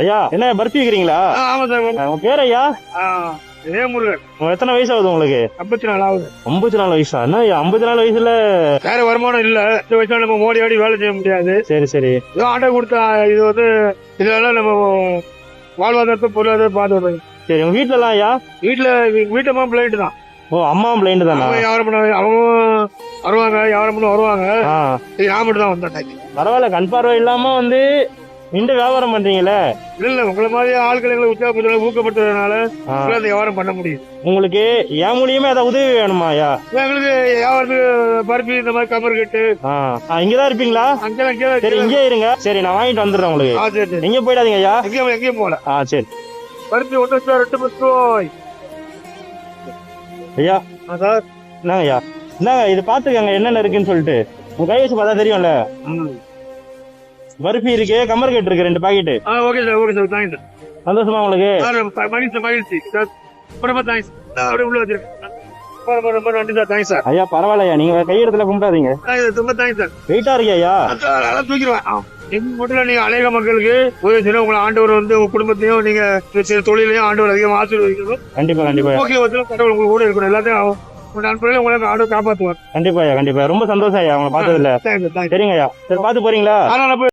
ஐயா என்ன பர்ஃபி வைக்கிறீங்களா? ஆமா சார். உங்க பேர் ஐயா? முருகன். எத்தனை வயசு ஆகுது உங்களுக்கு? 54 ஆகுது. 54 வயசா? என்ன 54 வயசுல வேற வருமானம் இல்ல. இந்த வயசுல நம்ம ஓடி ஆடி வேலை செய்ய முடியாது. சரி சரி. ஏதோ ஆட்டை கொடுத்தா இது வந்து இதெல்லாம் நம்ம வாழ்வாதாரத்தை பொருளாதாரம் பார்த்து. சரி, உங்க வீட்டுல எல்லாம் ஐயா? வீட்டம்மா பிளைண்ட் தான். ஓ, அம்மாவும் பிளைண்ட் தானா? வியாபாரம் பண்ண அவங்க வருவாங்க, வியாபாரம் பண்ண வருவாங்க. நான் மட்டும் தான் வந்தேன். பரவாயில்ல, கண் பார்வை இல்லாம வந்து நின்று வியாபாரம் பண்றீங்களே. இல்ல உங்களை மாதிரி ஆட்களை உற்சாகப்படுத்த ஊக்கப்படுத்துறதுனால அந்த வியாபாரம் பண்ண முடியும். உங்களுக்கு என் மூலியமா ஏதாவது உதவி வேணுமா ஐயா? எங்களுக்கு வியாபாரத்துக்கு பருப்பி இந்த மாதிரி கமர் கட்டு இங்கதான் இருப்பீங்களா? சரி, இங்கே இருங்க. சரி, நான் வாங்கிட்டு வந்துடுறேன் உங்களுக்கு. எங்க போயிடாதீங்க ஐயா. எங்கேயும் போல. சரி. பருப்பி 1 ரூபாய். ஐயா சார், என்னங்க ஐயா? என்னங்க இது பாத்துக்கங்க என்னென்ன இருக்குன்னு சொல்லிட்டு. உங்க கை வச்சு பார்த்தா தெரியும்ல. பர்ஃபி இருக்கு, கமர் கட்டு இருக்கு, 2 packet. Okay sir, okay sir. Thanks sir. சந்தோஷமா உங்களுக்கு? மகிழ்ச்சி சார். ரொம்ப தேங்க்ஸ். அப்படியே உள்ள வச்சிருக்கேன். ரொம்ப நன்றி சார். Thanks sir. ஐயா பரவாயில்லையா, நீங்க கையெடுத்துல கும்பிடாதீங்க. ரொம்ப தேங்க்ஸ் சார். வெயிட்டா இருக்கா ஐயா? அதெல்லாம் தூக்கிடுவேன். எங்க மட்டும் நீங்க அநேக மக்களுக்கு உதவி செய்யணும். உங்களை ஆண்டவர் வந்து உங்க குடும்பத்தையும் நீங்க தொழிலையும் ஆண்டவர் அதிகமாக ஆசீர்வதிக்கணும். கண்டிப்பா கண்டிப்பா. ஓகே, கடவுள் உங்களுக்கு கூட இருக்கணும். எல்லாத்தையும் நண்பர்களே உங்களை ஆண்டவர் காப்பாற்றுவார். கண்டிப்பா ஐயா, கண்டிப்பா. ரொம்ப சந்தோஷம் ஐயா உங்களை பார்த்ததுல. சரிங்க ஐயா. சரி, பார்த்து போறீங்களா?